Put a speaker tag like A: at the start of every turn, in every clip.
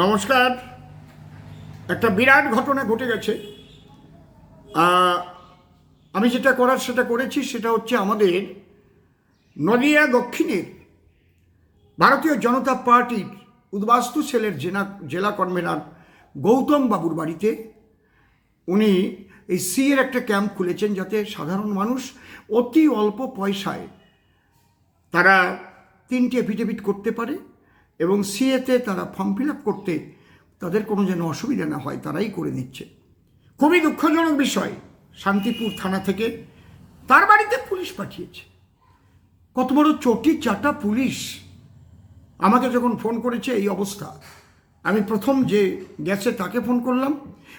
A: নমস্কার। একটা বিরাট ঘটনা ঘটে গেছে। আমি যেটা করার সেটা করেছি। সেটা হচ্ছে আমাদের নদিয়া দক্ষিণের ভারতীয় জনতা পার্টির উদ্বাস্তু সেলের জেলা কনভেনার গৌতম বাবুর বাড়িতে উনি এই সিএর একটা ক্যাম্প খুলেছেন, যাতে সাধারণ মানুষ অতি অল্প পয়সায় তারা 3টে এফিডেভিট করতে পারে এবং সিএতে তারা ফর্ম ফিল আপ করতে তাদের কোনো যেন অসুবিধা না হয়, তারাই করে দিচ্ছে। খুবই দুঃখজনক বিষয়। শান্তিপুর থানা থেকে তার বাড়িতে পুলিশ পাঠিয়েছে। কত বড় চটি চাটা পুলিশ! আমাকে যখন ফোন করেছে এই অবস্থা, আমি প্রথম যে গেছে তাকে ফোন করলাম।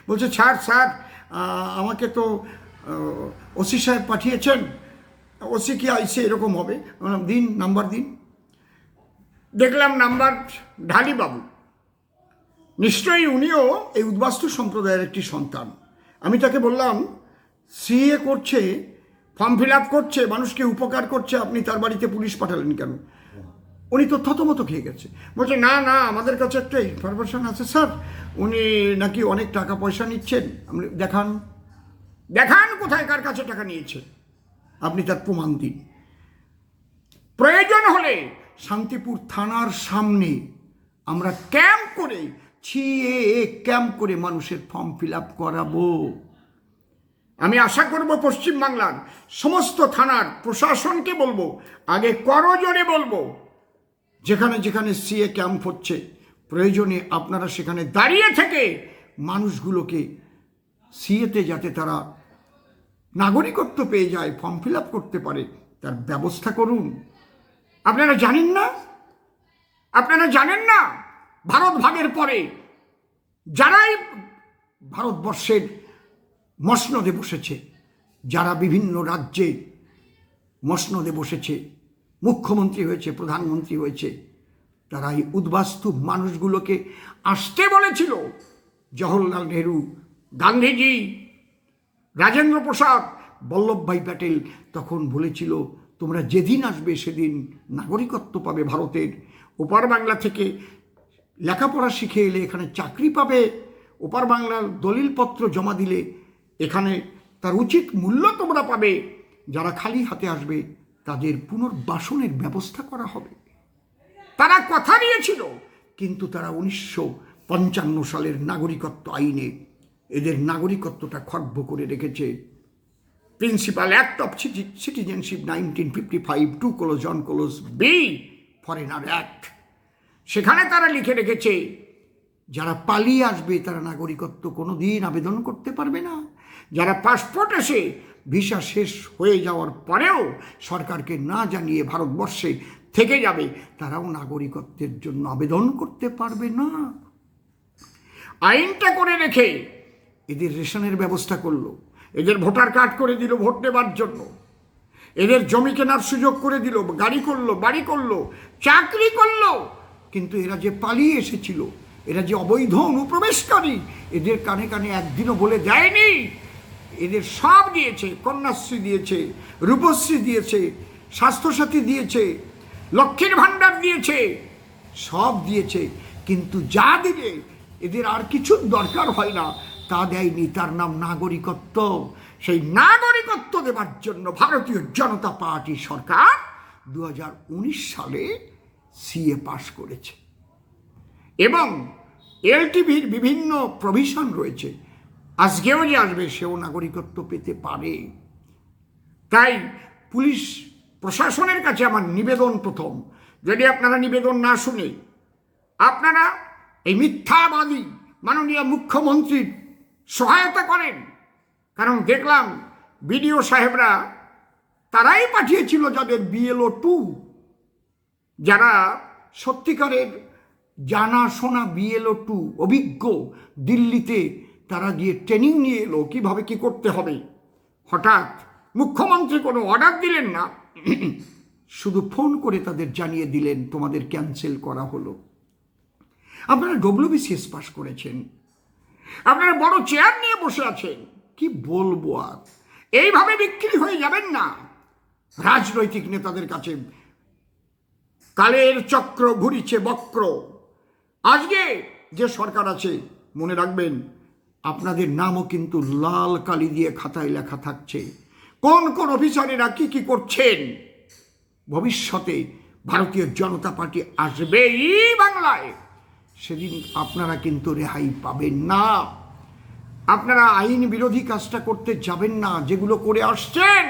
A: বলছে স্যার আমাকে তো ওসি সাহেব পাঠিয়েছেন, ওসি কি আইসে এরকম হবে? দিন নাম্বার দিন। দেখলাম নাম্বার ঢালিবাবু। নিশ্চয়ই উনিও এই উদ্বাস্তু সম্প্রদায়ের একটি সন্তান। আমি তাকে বললাম, সিএ করছে, ফর্ম ফিল আপ করছে, মানুষকে উপকার করছে, আপনি তার বাড়িতে পুলিশ পাঠালেন কেন? উনি তো থতমত খেয়ে গেছে। বলছে না আমাদের কাছে একটা ইনফরমেশন আছে স্যার, উনি নাকি অনেক টাকা পয়সা নিচ্ছেন। আপনি দেখান কোথায় কার কাছে টাকা নিয়েছে, আপনি তার প্রমাণ দিন। প্রয়োজন হলে শান্তিপুর থানার সামনে আমরা ক্যাম্প করে ক্যাম্প করে মানুষের ফর্ম ফিল আপ করাবো। আমি আশা করব পশ্চিমবাংলার সমস্ত থানার প্রশাসনকে বলবো, আগে করজোরে বলবো, যেখানে যেখানে সিএ ক্যাম্প হচ্ছে প্রয়োজনে আপনারা সেখানে দাঁড়িয়ে থেকে মানুষগুলোকে সিএতে যাতে তারা নাগরিকত্ব পেয়ে যায়, ফর্ম ফিল আপ করতে পারে, তার ব্যবস্থা করুন। আপনারা জানেন না ভারত ভাগের পরে যারাই ভারতবর্ষের মসনদে বসেছে, যারা বিভিন্ন রাজ্যে মসনদে বসেছে, মুখ্যমন্ত্রী হয়েছে, প্রধানমন্ত্রী হয়েছে, তারা এই উদ্বাস্তু মানুষগুলোকে আসতে বলেছিল। জওহরলাল নেহরু, গান্ধীজি, রাজেন্দ্র প্রসাদ, বল্লভভাই প্যাটেল তখন বলেছিল, তোমরা যেদিন আসবে সেদিন নাগরিকত্ব পাবে ভারতের। ওপার বাংলা থেকে লেখাপড়া শিখে এলে এখানে চাকরি পাবে, ওপার বাংলার দলিলপত্র জমা দিলে এখানে তার উচিত মূল্য তোমরা পাবে। যারা খালি হাতে আসবে তাদের পুনর্বাসনের ব্যবস্থা করা হবে। তারা কথা দিয়েছিল, কিন্তু তারা 1955 সালের নাগরিকত্ব আইনে এদের নাগরিকত্বটা খর্ব করে রেখেছে। Principal act of citizenship 1955 2:1 B foreigner act, সেখানে তারা লিখে রেখেছে যারা পালিয়ে আসবে তারা নাগরিকত্ব কোনো দিন আবেদন করতে পারবে না। যারা পাসপোর্ট এসে ভিসা শেষ হয়ে যাওয়ার পরেও সরকারকে না জানিয়ে ভারতবর্ষে থেকে যাবে, তারাও নাগরিকত্বের জন্য আবেদন করতে পারবে না। আইনটা করে রেখে এদের রেশনের ব্যবস্থা করলো, এদের ভোটার কার্ড করে দিল ভোট নেবার জন্য, এদের জমি কেনার সুযোগ করে দিল, গাড়ি করলো, বাড়ি করলো, চাকরি করলো। কিন্তু এরা যে পালিয়ে এসেছিল, এরা যে অবৈধ অনুপ্রবেশকারী, এদের কানে কানে একদিনও বলে দেয়নি। এদের সব দিয়েছে, কন্যাশ্রী দিয়েছে, রূপশ্রী দিয়েছে, স্বাস্থ্যসাথী দিয়েছে, লক্ষ্মীর ভাণ্ডার দিয়েছে, সব দিয়েছে। কিন্তু যা দিলে এদের আর কিছু দরকার হয় না, তা দেয়নি। তার নাম নাগরিকত্ব। সেই নাগরিকত্ব দেবার জন্য ভারতীয় জনতা পার্টি সরকার 2019 সালে সিএ পাশ করেছে এবং এলটিভির বিভিন্ন প্রভিশন রয়েছে। আজকেও যে আসবে সেও নাগরিকত্ব পেতে পারে। তাই পুলিশ প্রশাসনের কাছে আমার নিবেদন, প্রথম, যদি আপনারা নিবেদন না শুনে আপনারা এই মিথ্যাবাদী মাননীয় মুখ্যমন্ত্রীর সহায়তা করেন। কারণ দেখলাম বিডিও সাহেবরা তারাই পাঠিয়েছিল যাদের BLO 2, যারা সত্যিকারের জানাশোনা BLO 2 অভিজ্ঞ, দিল্লিতে তারা গিয়ে ট্রেনিং নিয়ে এলো কীভাবে কী করতে হবে। হঠাৎ মুখ্যমন্ত্রী কোনো অর্ডার দিলেন না, শুধু ফোন করে তাদের জানিয়ে দিলেন তোমাদের ক্যান্সেল করা হলো। আপনারা WBCS পাস করেছেন, আপনারা বড় চেয়ার নিয়ে বসে আছেন, কি বলবো আর। এইভাবে বিক্রি হয়ে যাবেন না রাজনৈতিক নেতাদের কাছে। কালের চক্র ঘুরিছে বক্র। আজকে যে সরকার আছে, মনে রাখবেন আপনাদের নামও কিন্তু লাল কালি দিয়ে খাতায় লেখা থাকছে। কোন কোন অফিসারেরা কি কি করছেন। ভবিষ্যতে ভারতীয় জনতা পার্টি আসবেই বাংলায়, সেদিন আপনারা কিন্তু রেহাই পাবেন না। আপনারা আইন বিরোধী কাজটা করতে যাবেন না, যেগুলো করে আসছেন।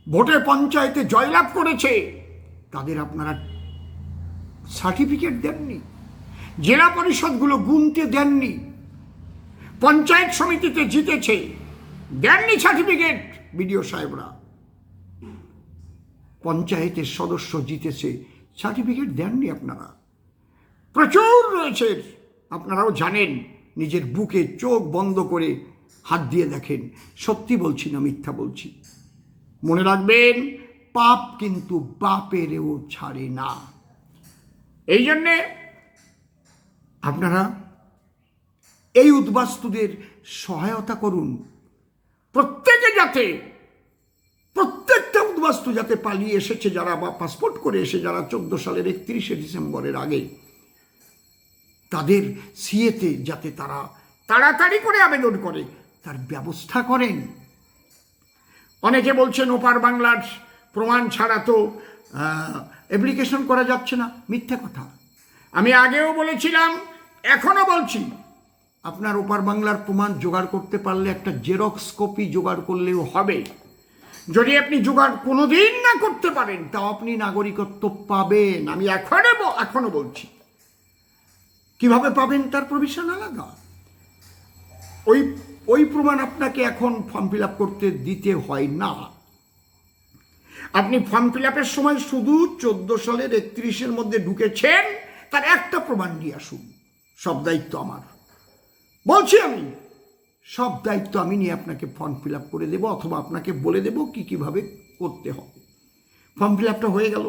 A: ভোটে পঞ্চায়েতে জয়লাভ করেছে তাদের আপনারা সার্টিফিকেট দেননি, জেলা পরিষদগুলো গুনতে দেননি, পঞ্চায়েত সমিতিতে জিতেছে দেননি সার্টিফিকেট। বিডিও সাহেবরা পঞ্চায়েতের সদস্য জিতেছে, সার্টিফিকেট দেননি আপনারা। প্রচুর রয়েছে, আপনারাও জানেন। নিজের বুকে চোখ বন্ধ করে হাত দিয়ে দেখেন, সত্যি বলছি না মিথ্যা বলছি। মনে রাখবেন, পাপ কিন্তু বাপেরও ছাড়ে না। এই জন্যে আপনারা এই উদ্বাস্তুদের সহায়তা করুন। প্রত্যেকটা উদ্বাস্তু যাতে পালিয়ে এসেছে, যারা বা পাসপোর্ট করে এসে যারা 14 সালের 31শে ডিসেম্বরের আগে, তাদের সিএতে যাতে তারা তাড়াতাড়ি করে আবেদন করে, তার ব্যবস্থা করেন। অনেকে বলছেন ওপার বাংলার প্রমাণ ছাড়া তো অ্যাপ্লিকেশন করা যাচ্ছে না। মিথ্যা কথা। আমি আগেও বলেছিলাম, এখনো বলছি, আপনার ওপার বাংলার প্রমাণ জোগাড় করতে পারলে একটা জেরক্স কপি জোগাড় করলেও হবে। যদি আপনি জোগাড় কোনোদিন না করতে পারেন, তাও আপনি নাগরিকত্ব পাবেন। আমি এখনো বলছি। কিভাবে পাবেন তার প্রভিশন আলাদা। ওই প্রমাণ আপনাকে এখন ফর্ম ফিল আপ করতে দিতে হয় না। আপনি ফর্ম ফিল আপের সময় শুধু 14 সালের 31-এর মধ্যে ঢুকেছেন, তার একটা প্রমাণ নিয়ে আসুন। সব দায়িত্ব আমার, বলছি আমি, সব দায়িত্ব আমি নিয়ে আপনাকে ফর্ম ফিল আপ করে দেবো, অথবা আপনাকে বলে দেবো কিভাবে করতে হবে। ফর্ম ফিল আপটা হয়ে গেল,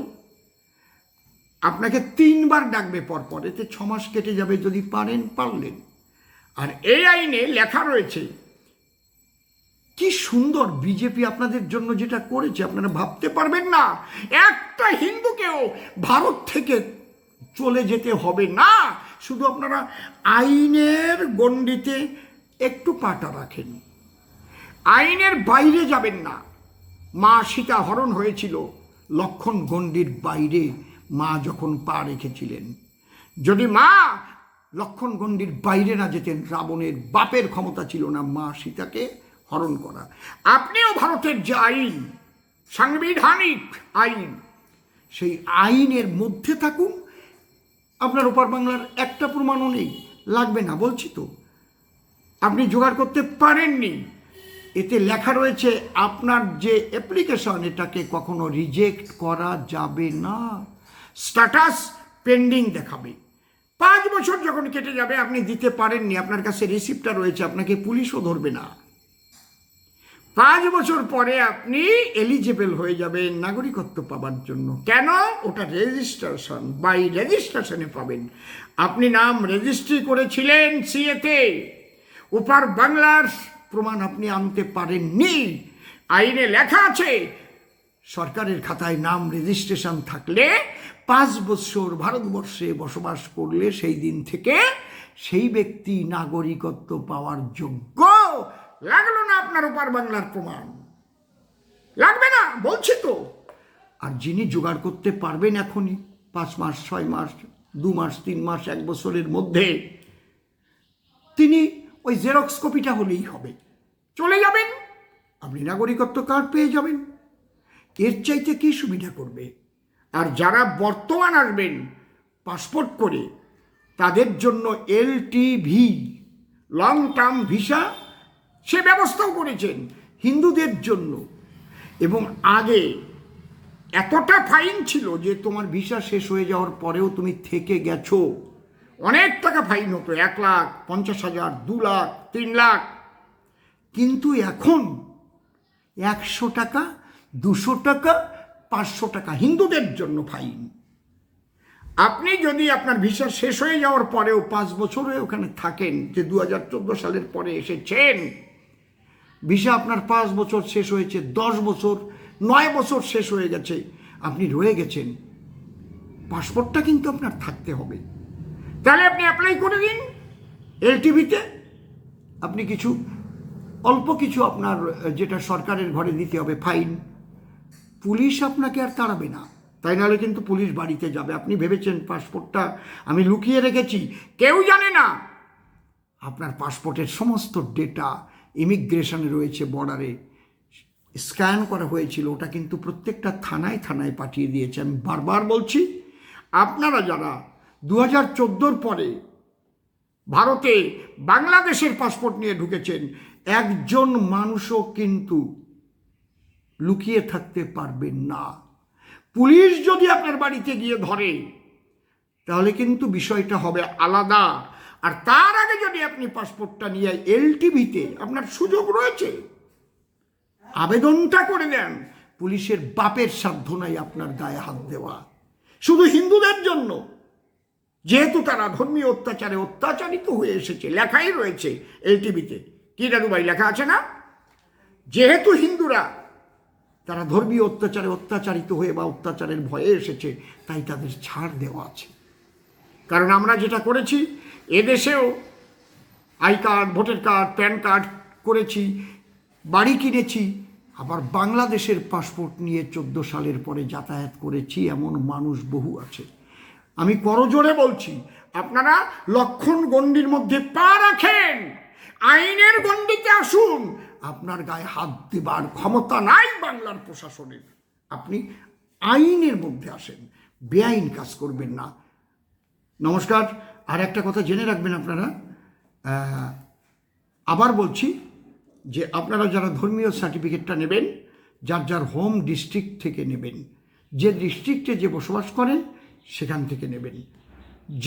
A: আপনাকে 3 বার ডাকবে পরপর, এতে 6 মাস কেটে যাবে। যদি পারলেন। আর এই আইনে লেখা রয়েছে, কি সুন্দর বিজেপি আপনাদের জন্য যেটা করেছে, আপনারা ভাবতে পারবেন না। একটা হিন্দুকেও ভারত থেকে চলে যেতে হবে না। শুধু আপনারা আইনের গণ্ডিতে একটু পাটা রাখেন, আইনের বাইরে যাবেন না। মা সীতা হরণ হয়েছিল লক্ষণ গণ্ডির বাইরে, মা যখন পা রেখেছিলেন। যদি মা লক্ষণ গণ্ডির বাইরে না যেতেন, রাবণের বাপের ক্ষমতা ছিল না মা সীতাকে হরণ করা। আপনিও ভারতের যে আইন, সাংবিধানিক আইন, সেই আইনের মধ্যে থাকুন। আপনার ওপার বাংলার একটা প্রমাণও নেই, লাগবে না বলছি তো। আপনি জোগাড় করতে পারেননি, এতে লেখা রয়েছে আপনার যে অ্যাপ্লিকেশন, এটাকে কখনো রিজেক্ট করা যাবে না। স্ট্যাটাস পেন্ডিং দেখাবে। 5 বছর যখন কেটে যাবে, আপনি দিতে পারেননি, আপনার কাছে রিসিপ্টটা রয়েছে, আপনাকে পুলিশও ধরবে না। 5 বছর পরে আপনি এলিজিবল হয়ে যাবেন নাগরিকত্ব পাবার জন্য। কেন? ওটা রেজিস্ট্রেশন, বাই রেজিস্ট্রেশনে পাবেন। আপনি নাম রেজিস্ট্রি করেছিলেন সিএতে, ওপার বাংলার প্রমাণ আপনি আনতে পারেননি। আইনে লেখা আছে, সরকারের খাতায় নাম রেজিস্ট্রেশন থাকলে 5 বছর ভারতবর্ষে বসবাস করলে সেই দিন থেকে সেই ব্যক্তি নাগরিকত্ব পাওয়ার যোগ্য। লাগলো না আপনার ওপার বাংলার প্রমাণ, লাগবে না বলছি তো। আর যিনি জোগাড় করতে পারবেন এখনই, 5 মাস, 6 মাস, 2 মাস, 3 মাস, 1 বছরের মধ্যে, তিনি ওই জেরক্স কপিটা হলেই হবে, চলে যাবেন, আপনি নাগরিকত্ব কার্ড পেয়ে যাবেন। এর চাইতে কি সুবিধা করবে? আর যারা বর্তমান আসবেন পাসপোর্ট করে, তাদের জন্য LTV, লং টার্ম ভিসা, সে ব্যবস্থাও করেছেন হিন্দুদের জন্য। এবং আগে এতটা ফাইন ছিল যে তোমার ভিসা শেষ হয়ে যাওয়ার পরেও তুমি থেকে গেছো, অনেক টাকা ফাইন হতো, 1,50,000, 2 লাখ, 3 লাখ। কিন্তু এখন 100 টাকা, 200 টাকা, 500 টাকা হিন্দুদের জন্য ফাইন। আপনি যদি আপনার ভিসা শেষ হয়ে যাওয়ার পরেও 5 বছরে ওখানে থাকেন, যে 2014 সালের পরে এসেছেন, ভিসা আপনার 5 বছর শেষ হয়েছে, 10 বছর, 9 বছর শেষ হয়ে গেছে, আপনি রয়ে গেছেন, পাসপোর্টটা কিন্তু আপনার থাকতে হবে। তাহলে আপনি অ্যাপ্লাই করে দিন এলটিভিতে। আপনি কিছু অল্প কিছু আপনার যেটা সরকারের ঘরে দিতে হবে ফাইন, পুলিশ আপনাকে আর তাড়াবে না। তাই নাহলে কিন্তু পুলিশ বাড়িতে যাবে। আপনি ভেবেছেন পাসপোর্টটা আমি লুকিয়ে রেখেছি, কেউ জানে না। আপনার পাসপোর্টের সমস্ত ডেটা ইমিগ্রেশনে রয়েছে, বর্ডারে স্ক্যান করা হয়েছিল, ওটা কিন্তু প্রত্যেকটা থানায় থানায় পাঠিয়ে দিয়েছে। আমি বারবার বলছি, আপনারা যারা 2014 পরে ভারতে বাংলাদেশের পাসপোর্ট নিয়ে ঢুকেছেন, একজন মানুষও কিন্তু লুকিয়ে থাকতে পারবেন না। পুলিশ যদি আপনার বাড়িতে গিয়ে ধরে তাহলে কিন্তু বিষয়টা হবে আলাদা। আর তার আগে যদি আপনি পাসপোর্টটা নিয়ে এলটিভিতে, আপনার সুযোগ রয়েছে, আবেদনটা করে দেন। পুলিশের বাপের সাধ্য নাই আপনার গায়ে হাত দেওয়া, শুধু হিন্দুদের জন্য, যেহেতু তারা ধর্মীয় অত্যাচারে অত্যাচারিত হয়ে এসেছে। লেখাই রয়েছে এলটিভিতে, কি দাদু ভাই লেখা আছে না? যেহেতু হিন্দুরা তারা ধর্মীয় অত্যাচারে অত্যাচারিত হয়ে বা অত্যাচারের ভয়ে এসেছে, তাই তাদের ছাড় দেওয়া আছে। কারণ আমরা যেটা করেছি, এদেশেও I card, voter card, PAN card করেছি, বাড়ি কিনেছি, আবার বাংলাদেশের পাসপোর্ট নিয়ে 14 সালের পরে যাতায়াত করেছি, এমন মানুষ বহু আছে। আমি করজোড়ে বলছি, আপনারা লক্ষণ গণ্ডির মধ্যে পা রাখেন, আইনের গণ্ডিতে আসুন। আপনার গায়ে হাত দেবার ক্ষমতা নাই বাংলার প্রশাসনের। আপনি আইনের মধ্যে আসেন, বেআইন কাজ করবেন না। নমস্কার। আর একটা কথা জেনে রাখবেন আপনারা, আবার বলছি যে আপনারা যারা ধর্মীয় সার্টিফিকেটটা নেবেন, যার যার হোম ডিস্ট্রিক্ট থেকে নেবেন, যে ডিস্ট্রিক্টে যে বসবাস করেন সেখান থেকে নেবেন।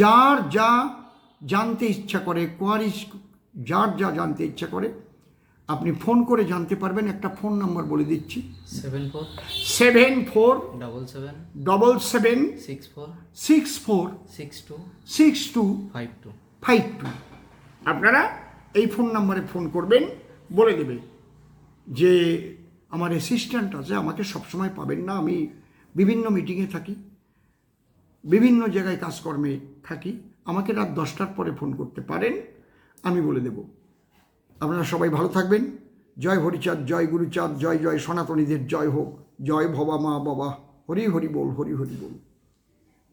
A: যার যা জানতে ইচ্ছা করে, কোয়ারিজ যার যা জানতে ইচ্ছা করে, আপনি ফোন করে জানতে পারবেন। একটা ফোন নাম্বার বলে দিচ্ছি, 7477646462 আপনারা এই ফোন নাম্বারে ফোন করবেন, বলে দেবে যে আমার অ্যাসিস্ট্যান্ট আছে, আমাকে সবসময় পাবেন না, আমি বিভিন্ন মিটিংয়ে থাকি, বিভিন্ন জায়গায় কাজকর্মে থাকি, আমাকে রাত 10টার পরে ফোন করতে পারেন, আমি বলে দেব। আপনারা সবাই ভালো থাকবেন। জয় হরিচাঁদ, জয় গুরুচাঁদ, জয় জয় সনাতনীদের জয় হোক, জয় ভবা মা বাবা, হরি হরি বল, হরি হরি বল।